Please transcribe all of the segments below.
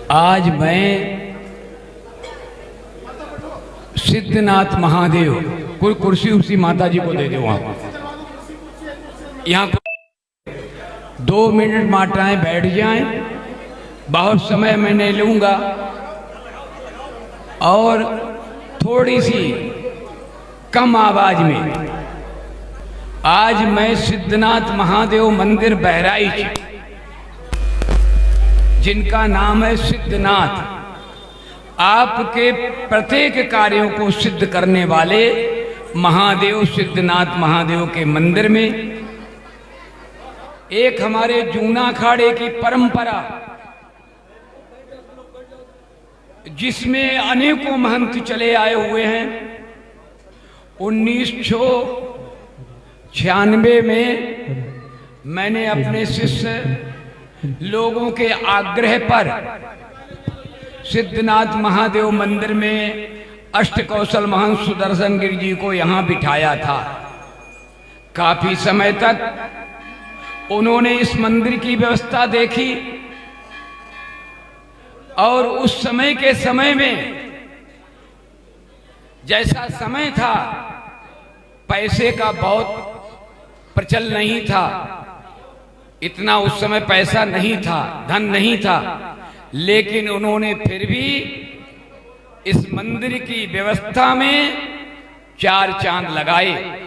आज मैं सिद्धनाथ महादेव, कोई कुर्सी उसी माता जी को दे दो वहां, यहाँ 2 मिनट माताएं बैठ जाएं, बहुत समय मैं नहीं लूंगा और थोड़ी सी कम आवाज में। आज मैं सिद्धनाथ महादेव मंदिर बहराइच, जिनका नाम है सिद्धनाथ, आपके प्रत्येक कार्यों को सिद्ध करने वाले महादेव सिद्धनाथ महादेव के मंदिर में एक हमारे जूना अखाड़े की परंपरा, जिसमें अनेकों महंत चले आए हुए हैं। 1996 में मैंने अपने शिष्य लोगों के आग्रह पर सिद्धनाथ महादेव मंदिर में अष्टकौशल महंत सुदर्शन गिरि जी को यहां बिठाया था। काफी समय तक उन्होंने इस मंदिर की व्यवस्था देखी और उस समय के समय में जैसा समय था, पैसे का बहुत प्रचलन नहीं था, इतना उस समय पैसा नहीं था, धन नहीं था, लेकिन उन्होंने फिर भी इस मंदिर की व्यवस्था में 4 चांद लगाए।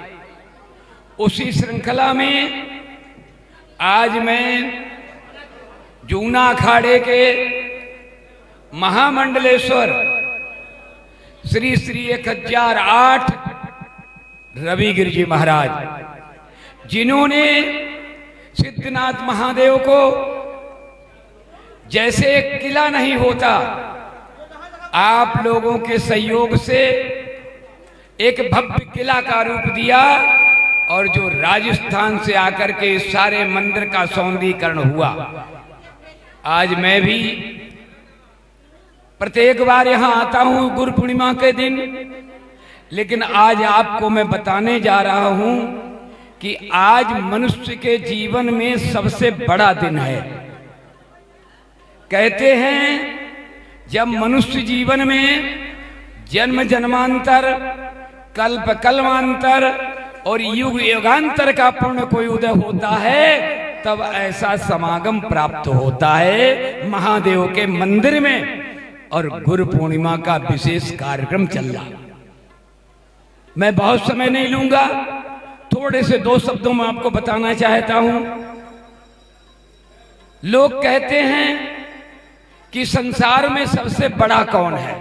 उसी श्रृंखला में आज मैं जूना अखाड़े के महामंडलेश्वर श्री श्री 1008 रवि गिरि जी महाराज, जिन्होंने सिद्धनाथ महादेव को जैसे एक किला नहीं होता, आप लोगों के सहयोग से एक भव्य किला का रूप दिया और जो राजस्थान से आकर के इस सारे मंदिर का सौंदर्यीकरण हुआ। आज मैं भी प्रत्येक बार यहां आता हूं गुरु पूर्णिमा के दिन, लेकिन आज आपको मैं बताने जा रहा हूं कि आज मनुष्य के जीवन में सबसे बड़ा दिन है। कहते हैं जब मनुष्य जीवन में जन्म जन्मांतर, कल्प कल्पांतर और युग युगांतर का पुण्य कोई उदय होता है, तब ऐसा समागम प्राप्त होता है महादेव के मंदिर में। और गुरु पूर्णिमा का विशेष कार्यक्रम चल रहा। मैं बहुत समय नहीं लूंगा, थोड़े से 2 शब्दों में आपको बताना चाहता हूं। लोग कहते हैं कि संसार में सबसे बड़ा कौन है?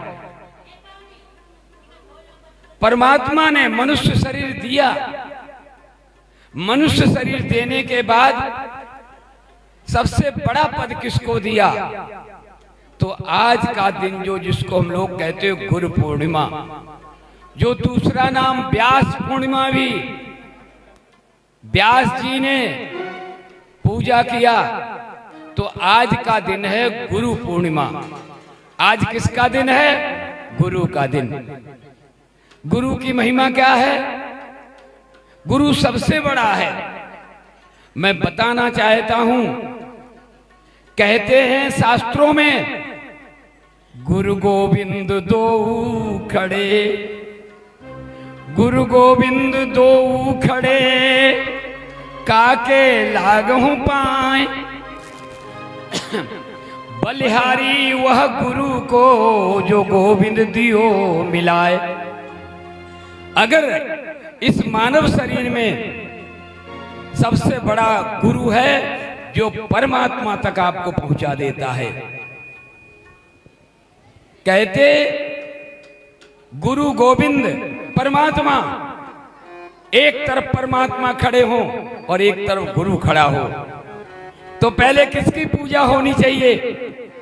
परमात्मा ने मनुष्य शरीर दिया, मनुष्य शरीर देने के बाद सबसे बड़ा पद किसको दिया? तो आज का दिन जो जिसको हम लोग कहते हैं गुरु पूर्णिमा, जो दूसरा नाम व्यास पूर्णिमा भी, व्यास जी ने पूजा किया, तो आज का दिन है गुरु पूर्णिमा। आज किसका दिन है? गुरु का दिन। गुरु की महिमा क्या है? गुरु सबसे बड़ा है। मैं बताना चाहता हूं, कहते हैं शास्त्रों में गुरु गोविंद दो खड़े, गुरु गोविंद दो खड़े, काके लागहु पाए, बलिहारी वह गुरु को जो गोविंद दियो मिलाए। अगर इस मानव शरीर में सबसे बड़ा गुरु है जो परमात्मा तक आपको पहुंचा देता है। कहते गुरु गोविंद परमात्मा, एक तरफ परमात्मा खड़े हो और एक तरफ गुरु खड़ा हो, तो पहले किसकी पूजा होनी चाहिए?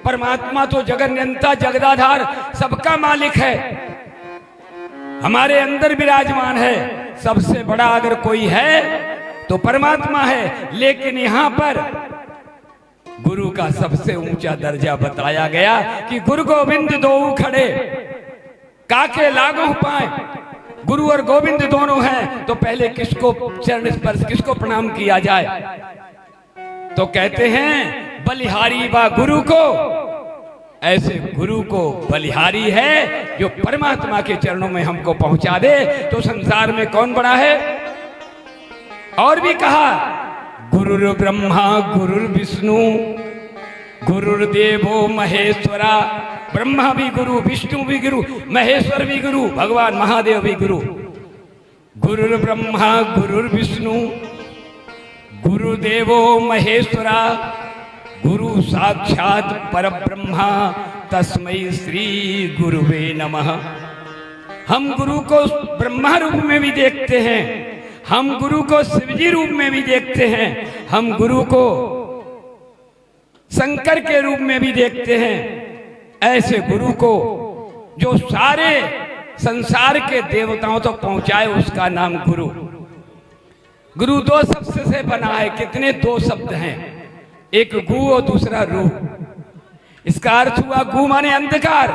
परमात्मा तो जगन्यंता जगदाधार सबका मालिक है, हमारे अंदर विराजमान है। सबसे बड़ा अगर कोई है तो परमात्मा है, लेकिन यहां पर गुरु का सबसे ऊंचा दर्जा बताया गया कि गुरु गोविंद दो खड़े, काके लागो पाए। गुरु और गोविंद दोनों हैं, तो पहले किसको चरण स्पर्श, किसको प्रणाम किया जाए? तो कहते हैं बलिहारी व गुरु को ऐसे गुरु को बलिहारी है जो परमात्मा के चरणों में हमको पहुंचा दे, तो संसार में कौन बड़ा है। और भी कहा, गुरुर् ब्रह्मा गुरुर् विष्णु गुरुर्देवो महेश्वरा। ब्रह्मा भी गुरु, विष्णु भी गुरु, महेश्वर भी गुरु, भगवान महादेव भी गुरु। गुरुर् ब्रह्मा गुरुर् विष्णु गुरुदेवो महेश्वरा गुरु साक्षात परब्रह्मा तस्मै श्री गुरुवे नमः। हम गुरु को ब्रह्मा रूप में भी देखते हैं, हम गुरु को शिवजी रूप में भी देखते हैं, हम गुरु को शंकर के रूप में भी देखते हैं। ऐसे गुरु को जो सारे संसार के देवताओं तक पहुंचाए, उसका नाम गुरु। गुरु दो शब्द से बना है। कितने दो शब्द हैं, एक गु और दूसरा रू। इसका अर्थ हुआ, गु माने अंधकार।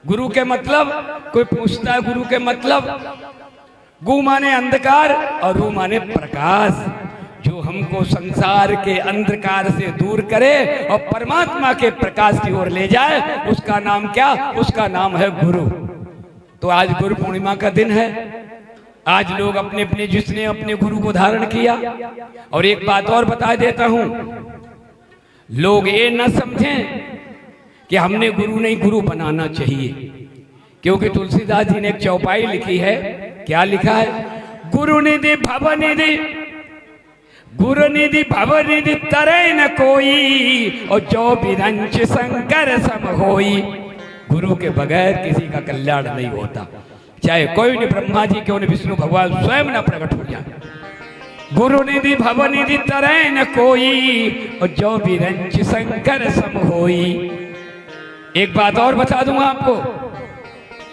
गुरु के मतलब, कोई पूछता है गुरु के मतलब, गु माने अंधकार और रू माने प्रकाश, जो हमको संसार के अंधकार से दूर करे और परमात्मा के प्रकाश की ओर ले जाए। उसका नाम क्या, उसका नाम है गुरु। तो आज गुरु पूर्णिमा का दिन है। आज लोग अपने अपने, जिसने अपने गुरु को धारण किया। और एक बात और बता देता हूं, लोग ये न समझें कि हमने गुरु नहीं, गुरु बनाना चाहिए। क्योंकि तुलसीदास जी ने एक चौपाई लिखी है। क्या लिखा है, गुरु निधि भव निधि, गुरु निधि भव निधि तरय न कोई, और जो बिरंच शंकर सम होई। गुरु के बगैर किसी का कल्याण नहीं होता, चाहे कोई नहीं, ब्रह्मा जी क्यों नहीं, विष्णु भगवान स्वयं न प्रकट हो जाए। गुरु निधि भव निधि तरय न कोई, और जो बिरंच शंकर सम होई। एक बात और बता दूंगा आपको,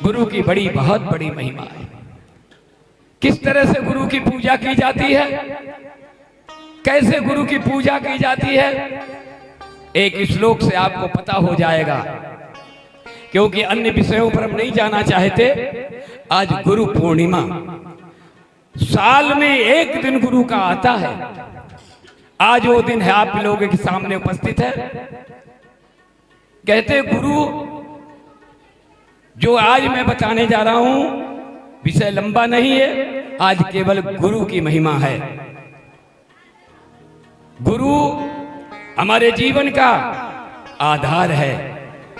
गुरु की बड़ी, बहुत बड़ी महिमा है। किस तरह से गुरु की पूजा की जाती है, कैसे गुरु की पूजा की जाती है, एक श्लोक से आपको पता हो जाएगा। क्योंकि अन्य विषयों पर हम नहीं जाना चाहते। आज गुरु पूर्णिमा, साल में एक दिन गुरु का आता है। आज वो दिन है, आप लोगों के सामने उपस्थित है। कहते गुरु, जो आज मैं बताने जा रहा हूं, विषय लंबा नहीं है, आज केवल गुरु की महिमा है। गुरु हमारे जीवन का आधार है,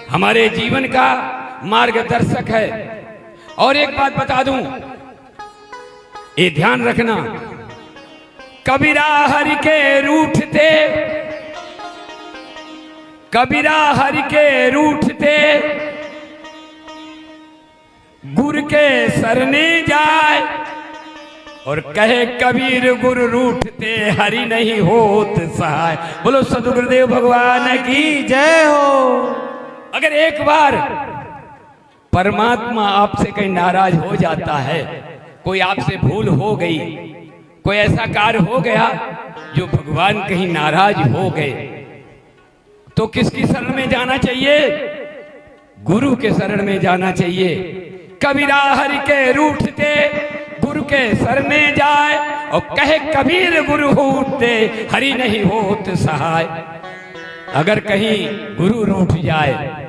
हमारे जीवन का मार्गदर्शक है। और एक बात बता दूं, ये ध्यान रखना, कबीरा हरि के रूठते, कबीरा हरि के रूठते, गुरु के सरने जाए, और कहे कबीर गुरु रूठते, हरि नहीं होत सहाय। बोलो सद्गुरुदेव भगवान की जय हो। अगर एक बार परमात्मा आपसे कहीं नाराज हो जाता है, कोई आपसे भूल हो गई, कोई ऐसा कार्य हो गया जो भगवान कहीं नाराज हो गए, तो किसकी शरण में जाना चाहिए, गुरु के शरण में जाना चाहिए। कबीरा हरि के रूठते, गुरु के शरणे जाए, और कहे कबीर गुरु होते, हरि नहीं होत सहाय। अगर कहीं गुरु रूठ जाए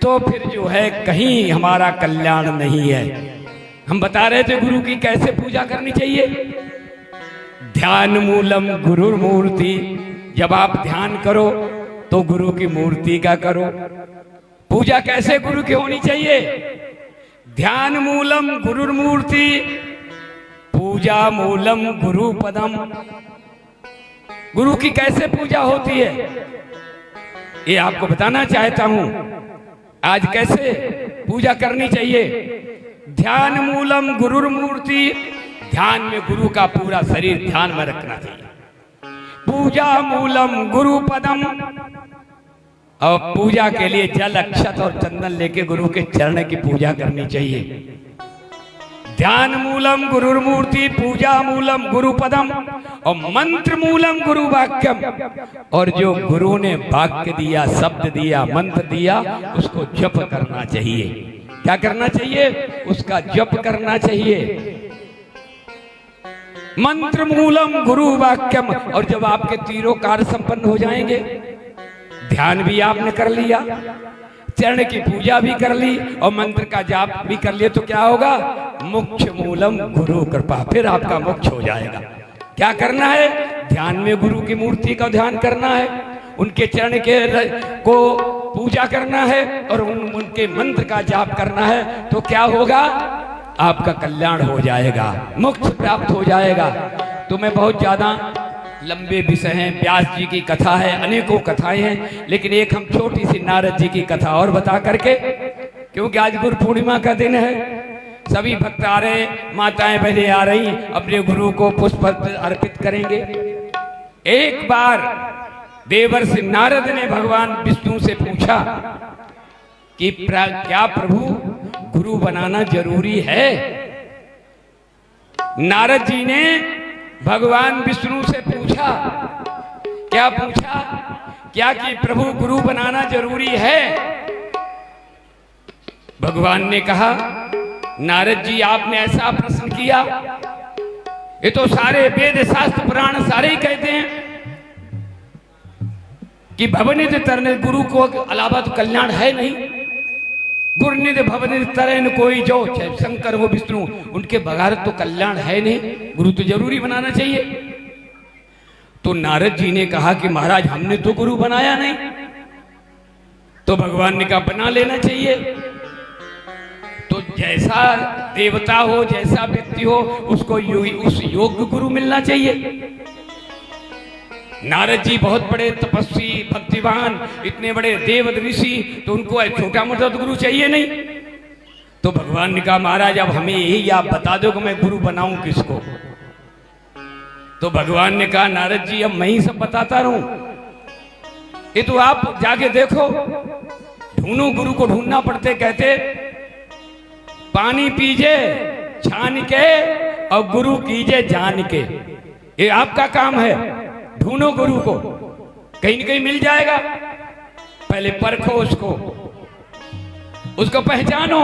तो फिर जो है कहीं हमारा कल्याण नहीं है। हम बता रहे थे गुरु की कैसे पूजा करनी चाहिए। ध्यान मूलम गुरुर मूर्ति, जब आप ध्यान करो तो गुरु की मूर्ति का करो। पूजा कैसे गुरु की होनी चाहिए, ध्यान मूलम गुरुर मूर्ति, पूजा मूलम गुरु पदम। गुरु की कैसे पूजा होती है ये आपको बताना चाहता हूं। आज कैसे पूजा करनी चाहिए। ध्यान मूलम गुरुर मूर्ति, ध्यान में गुरु का पूरा शरीर ध्यान में रखना चाहिए। पूजा मूलम गुरु पदम, और पूजा के लिए जल अक्षत और चंदन लेके गुरु के चरण की पूजा करनी चाहिए। ध्यान मूलम गुरुर मूर्ति, पूजा मूलम गुरु पदम, और मंत्र मूलम गुरु वाक्यम। और जो गुरु ने वाक्य दिया, शब्द दिया, मंत्र दिया, उसको जप करना चाहिए। क्या करना चाहिए, उसका जप करना चाहिए। मंत्र मूलम गुरु वाक्यम। और जब आपके तीनों कार्य संपन्न हो जाएंगे, ध्यान भी आपने कर लिया, चरण की पूजा भी कर ली और मंत्र का जाप भी कर लिया, तो क्या होगा? मोक्ष मूलम गुरु कृपा, फिर आपका मोक्ष हो जाएगा। क्या करना है? ध्यान में गुरु की मूर्ति का ध्यान करना है, उनके चरण के को पूजा करना है और उनके मंत्र का जाप करना है, तो क्या होगा? आपका कल्याण हो जाएगा, मोक्ष प्राप्त हो जाएगा। तो मैं बहुत ज्यादा लंबे विषय हैं, व्यास जी की कथा है, अनेकों कथाएं हैं, लेकिन एक हम छोटी सी नारद जी की कथा और बता करके, क्योंकि आज गुरु पूर्णिमा का दिन है, सभी भक्त आ रहे, माताएं बहनें आ रही, अपने गुरु को पुष्प अर्पित करेंगे। एक बार देवर्षि नारद ने भगवान विष्णु से पूछा कि क्या प्रभु गुरु बनाना जरूरी है? नारद जी ने भगवान विष्णु से पूछा, क्या पूछा? क्या कि प्रभु गुरु बनाना जरूरी है? भगवान ने कहा, नारद जी आपने ऐसा प्रश्न किया, ये तो सारे वेद शास्त्र पुराण सारे ही कहते हैं कि भवनिध तरन, गुरु को अलावा तो कल्याण है नहीं। गुरुनिध भवनिध तरन कोई जो, चाहे शंकर हो विष्णु, उनके बगैर तो कल्याण है नहीं, गुरु तो जरूरी बनाना चाहिए। तो नारद जी ने कहा कि महाराज हमने तो गुरु बनाया नहीं। तो भगवान ने कहा बना लेना चाहिए। तो जैसा देवता हो, जैसा व्यक्ति हो, उसको उस योग्य गुरु मिलना चाहिए। नारद जी बहुत बड़े तपस्वी भक्तिवान, इतने बड़े देव ऋषि, तो उनको छोटा मोटा तो गुरु चाहिए नहीं। तो भगवान ने कहा महाराज अब हमें यही आप बता दो कि मैं गुरु बनाऊं किसको। तो भगवान ने कहा नारद जी अब मैं ही सब बताता रहूं, ये तो आप जाके देखो, ढूंढो, गुरु को ढूंढना पड़ते। कहते पानी पीजे छान के और गुरु कीजे जान के, ये आपका काम है। ढूंढो गुरु को, कहीं न कहीं मिल जाएगा। पहले परखो उसको पहचानो,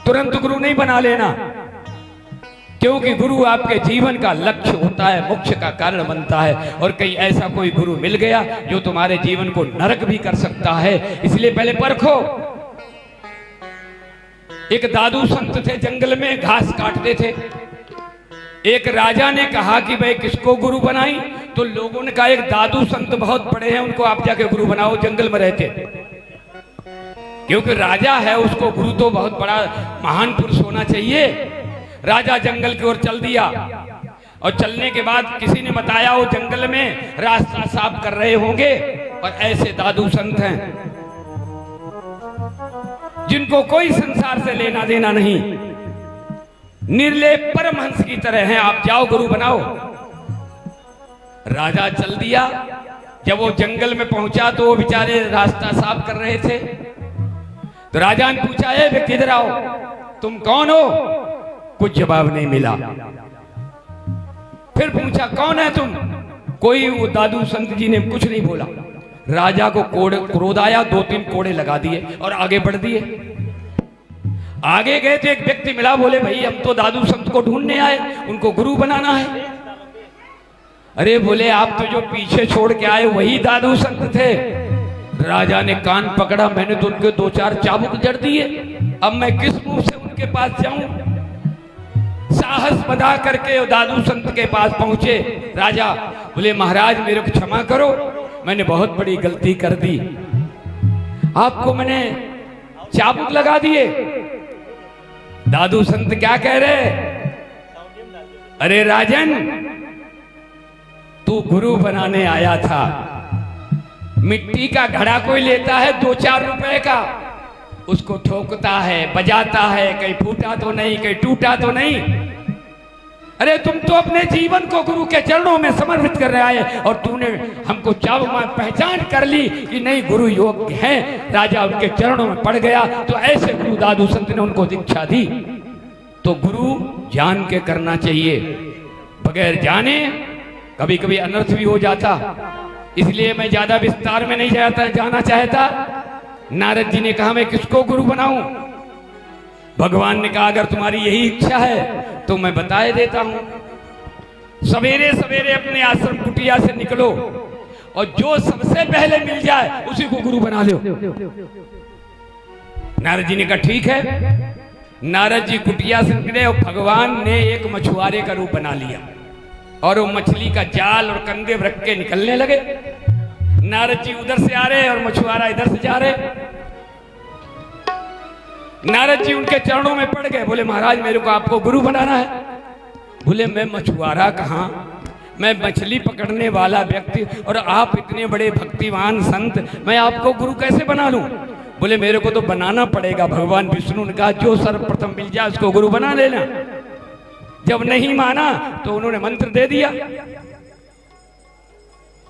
तुरंत गुरु नहीं बना लेना, क्योंकि गुरु आपके जीवन का लक्ष्य होता है, मोक्ष का कारण बनता है। और कहीं ऐसा कोई गुरु मिल गया जो तुम्हारे जीवन को नरक भी कर सकता है, इसलिए पहले परखो। एक दादू संत थे, जंगल में घास काटते थे। एक राजा ने कहा कि भाई किसको गुरु बनाई? तो लोगों ने कहा एक दादू संत बहुत बड़े हैं, उनको आप जाके गुरु बनाओ, जंगल में रहते। क्योंकि राजा है, उसको गुरु तो बहुत बड़ा महान पुरुष होना चाहिए। राजा जंगल की ओर चल दिया और चलने के बाद किसी ने बताया वो जंगल में रास्ता साफ कर रहे होंगे और ऐसे दादू संत हैं जिनको कोई संसार से लेना देना नहीं, निर्लेप परमहंस की तरह हैं, आप जाओ गुरु बनाओ। राजा चल दिया। जब वो जंगल में पहुंचा तो वो बेचारे रास्ता साफ कर रहे थे। तो राजा ने पूछा, ए व्यक्ति इधर आओ, तुम कौन हो? कुछ जवाब नहीं मिला। फिर पूछा, कौन है तुम? कोई वो दादू संत जी ने कुछ नहीं बोला। राजा को क्रोध आया, 2-3 कोड़े लगा दिए और आगे बढ़ दिए। आगे गए तो एक व्यक्ति मिला, बोले भाई हम तो दादू संत को ढूंढने आए, उनको गुरु बनाना है। अरे बोले आप तो जो पीछे छोड़ के आए वही दादू संत थे। राजा ने कान पकड़ा, मैंने तो उनके 2-4 चाबुक जड़ दिए, अब मैं किस मुंह से उनके पास जाऊं? साहस बधा करके दादू संत के पास पहुंचे। राजा बोले महाराज मेरे को क्षमा करो, मैंने बहुत बड़ी गलती कर दी, आपको मैंने चाबुक लगा दिए। दादू संत क्या कह रहे? अरे राजन, तू गुरु बनाने आया था, मिट्टी का घड़ा कोई लेता है 2-4 रुपए का, उसको ठोकता है, बजाता है, कहीं फूटा तो नहीं, कहीं टूटा तो नहीं। अरे तुम तो अपने जीवन को गुरु के चरणों में समर्पित कर रहे आए और तूने हमको चाबुक मार पहचान कर ली कि नहीं गुरु योग्य हैं। राजा उनके चरणों में पड़ गया। तो ऐसे गुरु दादू संत ने उनको दीक्षा दी। तो गुरु जान के करना चाहिए, बगैर जाने कभी कभी अनर्थ भी हो जाता। इसलिए मैं ज्यादा विस्तार में नहीं जाना चाहता। नारद जी ने कहा मैं किसको गुरु बनाऊं? भगवान ने कहा अगर तुम्हारी यही इच्छा है तो मैं बताए देता हूं। सवेरे सवेरे अपने आश्रम कुटिया से निकलो और जो सबसे पहले मिल जाए उसी को गुरु बना लो। नारद जी ने कहा ठीक है। नारद जी कुटिया से निकले और भगवान ने एक मछुआरे का रूप बना लिया और वो मछली का जाल और कंधे रख के निकलने लगे। नारद जी उधर से आ रहे और मछुआरा इधर से जा रहे। नारद जी उनके चरणों में पड़ गए, बोले महाराज मेरे को आपको गुरु बनाना है। बोले मैं मछुआरा कहाँ, मैं मछली पकड़ने वाला व्यक्ति और आप इतने बड़े भक्तिवान संत, मैं आपको गुरु कैसे बना लूं। बोले मेरे को तो बनाना पड़ेगा। भगवान विष्णु ने कहा जो सर्वप्रथम मिल जाए उसको गुरु बना लेना। जब नहीं माना तो उन्होंने मंत्र दे दिया।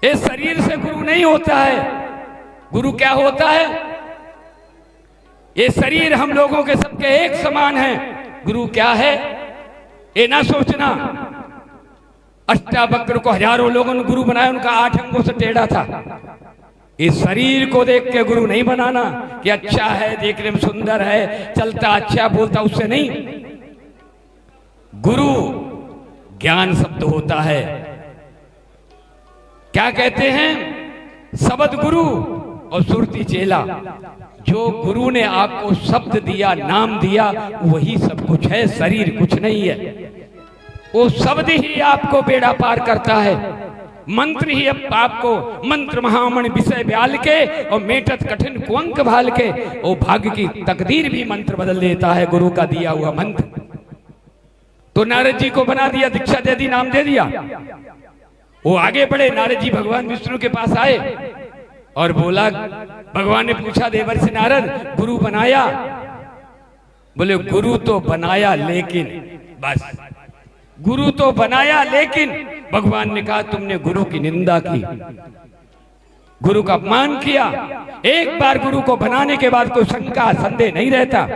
इस शरीर से गुरु नहीं होता है। गुरु क्या होता है? ये शरीर हम लोगों के सबके एक समान है। गुरु क्या है ये ना सोचना। अष्टावक्र को हजारों लोगों ने गुरु बनाया, उनका 8 अंगों से टेढ़ा था। इस शरीर को देख के गुरु नहीं बनाना कि अच्छा है, देखने में सुंदर है, चलता अच्छा बोलता, उससे नहीं। गुरु ज्ञान शब्द होता है। क्या कहते हैं? शब्द गुरु और सुरती चेला। जो गुरु ने आपको शब्द दिया, नाम दिया, वही सब कुछ है, शरीर कुछ नहीं है। वो शब्द ही आपको बेड़ा पार करता है। मंत्र ही आपको मंत्र महामणि विषय ब्याल के और मेटत कठिन कुंक भाल के वो भाग्य की तकदीर भी मंत्र बदल देता है, गुरु का दिया हुआ मंत्र। तो नारद जी को बना दिया, दीक्षा दे दी, नाम दे दिया। वो आगे बढ़े। नारद जी भगवान विष्णु के पास आए और बोला, भगवान ने पूछा देवर्षि नारद गुरु बनाया? बोले गुरु तो बनाया लेकिन, बस गुरु तो बनाया लेकिन भगवान ने कहा तुमने गुरु की निंदा की, गुरु का अपमान किया। एक बार गुरु को बनाने के बाद कोई शंका संदेह नहीं रहता।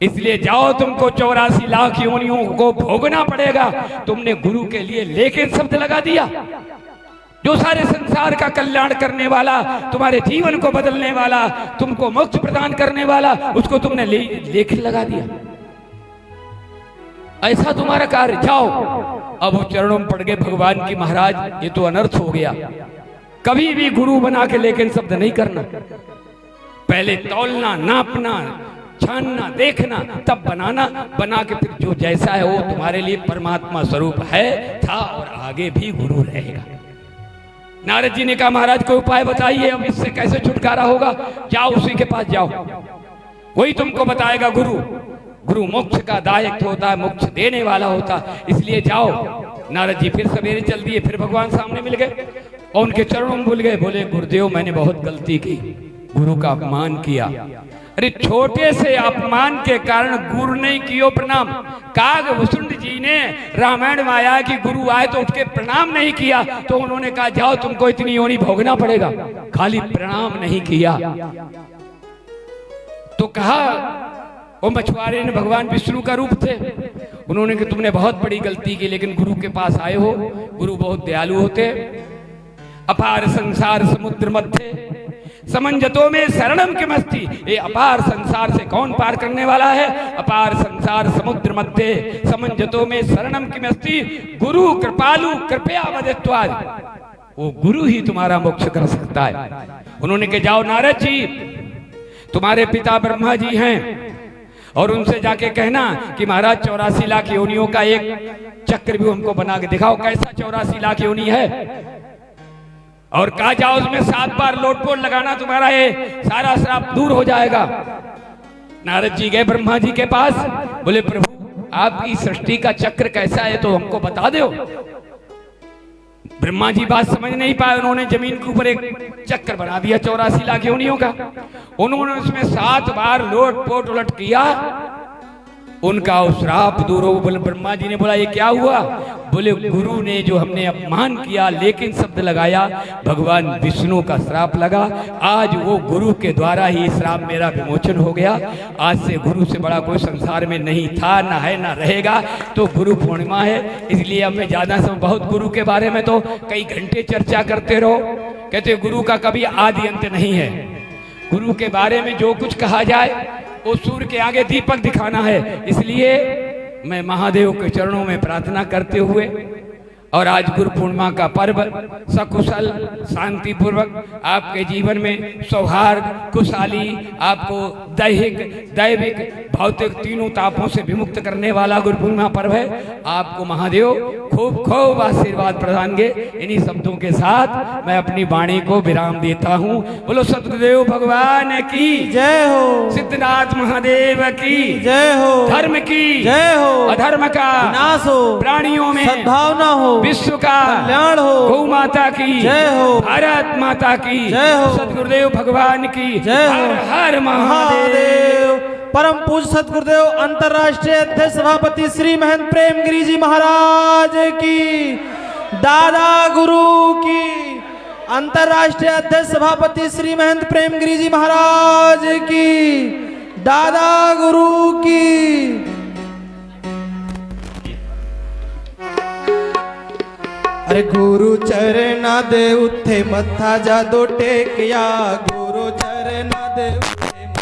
इसलिए जाओ, तुमको 84 लाख योनियों को भोगना पड़ेगा। तुमने गुरु के लिए लेकिन शब्द लगा दिया। जो सारे संसार का कल्याण करने वाला, तुम्हारे जीवन को बदलने वाला, तुमको मोक्ष प्रदान करने वाला, उसको तुमने लेखन लगा दिया। ऐसा तुम्हारा कार्य, जाओ। अब वो चरणों में पड़ गए भगवान की, महाराज ये तो अनर्थ हो गया। कभी भी गुरु बना के लेकिन शब्द नहीं करना। पहले तौलना, नापना, छानना, देखना, तब बनाना। बना के फिर जो जैसा है वो तुम्हारे लिए परमात्मा स्वरूप है, था और आगे भी गुरु रहेगा। नारद जी ने कहा महाराज कोई उपाय बताइए, अब इससे कैसे छुटकारा होगा। जाओ उसी के पास जाओ, वही तुमको बताएगा। गुरु गुरु मोक्ष का दायक होता है, मोक्ष देने वाला होता, इसलिए जाओ। नारद जी फिर सवेरे चल दिए, फिर भगवान सामने मिल गए और उनके चरणों में भूल गए। बोले गुरुदेव मैंने बहुत गलती की, गुरु का अपमान किया। अरे छोटे से अपमान के कारण गुरु नहीं कियो प्रणाम। काग वसुंड जी ने रामायण में आया कि गुरु आए तो उसके प्रणाम नहीं किया, तो उन्होंने कहा जाओ तुमको इतनी योनि भोगना पड़ेगा, खाली प्रणाम नहीं किया। तो कहा, वो मछुआरे ने भगवान विष्णु का रूप थे, उन्होंने कहा तुमने बहुत बड़ी गलती की, लेकिन गुरु के पास आए हो। गुरु बहुत दयालु होते। अपार संसार समुद्र मध्य समंजतों में शरणम किमस्ति। ये अपार संसार से कौन पार करने वाला है? अपार संसार समुद्र मध्य समंजतों में शरणम किमस्ति। गुरु कृपालु कृपया वदत्वाद। वो गुरु ही तुम्हारा मोक्ष कर सकता है। उन्होंने कहा जाओ नारद जी, तुम्हारे पिता ब्रह्मा जी हैं और उनसे जाके कहना कि महाराज 84 लाख योनियों का एक चक्र भी हमको बना के दिखाओ, कैसा 84 लाख योनि है। और कहा जाओ उसमें 7 बार लोटपोट लगाना, तुम्हारा ये सारा श्राप दूर हो जाएगा। नारद जी गए ब्रह्मा जी के पास, बोले प्रभु आपकी सृष्टि का चक्र कैसा है तो हमको बता दो। ब्रह्मा जी बात समझ नहीं पाए, उन्होंने जमीन के ऊपर एक चक्र बना दिया 84 लाख योनियों का। उन्होंने उसमें 7 बार लोटपोट उलट किया, उनका श्राप दूर हो। बोले ब्रह्मा जी ने बोला ये क्या हुआ? बोले गुरु ने जो हमने अपमान किया लेकिन शब्द लगाया, भगवान विष्णु का श्राप लगा। आज वो गुरु के द्वारा ही श्राप मेरा विमोचन हो गया। आज से गुरु से बड़ा कोई संसार में नहीं था, ना है, ना रहेगा। तो गुरु पूर्णिमा है, इसलिए अब मैं ज्यादा समय बहुत गुरु के बारे में तो कई घंटे चर्चा करते रहो। कहते गुरु का कभी आदि अंत नहीं है। गुरु के बारे में जो कुछ कहा जाए वो सूर्य के आगे दीपक दिखाना है। इसलिए मैं महादेव के चरणों में प्रार्थना करते हुए और आज गुरु पूर्णिमा का पर्व सकुशल शांतिपूर्वक आपके जीवन में सौहार्द खुशहाली आपको दैहिक दैविक भौतिक तीनों तापों से विमुक्त करने वाला गुरु पूर्णिमा पर्व है। आपको महादेव खूब खूब आशीर्वाद प्रदान के इन्हीं शब्दों के साथ मैं अपनी वाणी को विराम देता हूँ। बोलो सतगुरुदेव भगवान की जय हो, सिद्धनाथ महादेव की जय हो, धर्म की जय हो, अधर्म का विनाश हो, प्राणियों में सद्भावना हो, विश्व का कल्याण हो, गौ माता की जय हो, भारत माता की जय हो, सतगुरुदेव भगवान की जय हो, हर हर महादेव। महादेव। परम पूज्य सतगुरुदेव अंतर्राष्ट्रीय अध्यक्ष सभापति श्री महंत प्रेमगिरी जी महाराज की, दादा गुरु की, अंतर्राष्ट्रीय अध्यक्ष सभापति श्री महंत प्रेमगिरी जी महाराज की, दादा गुरु की। अरे गुरु चरणा दे उत्थे मत्था जादो टेकिया, गुरु चरणा दे उत्थे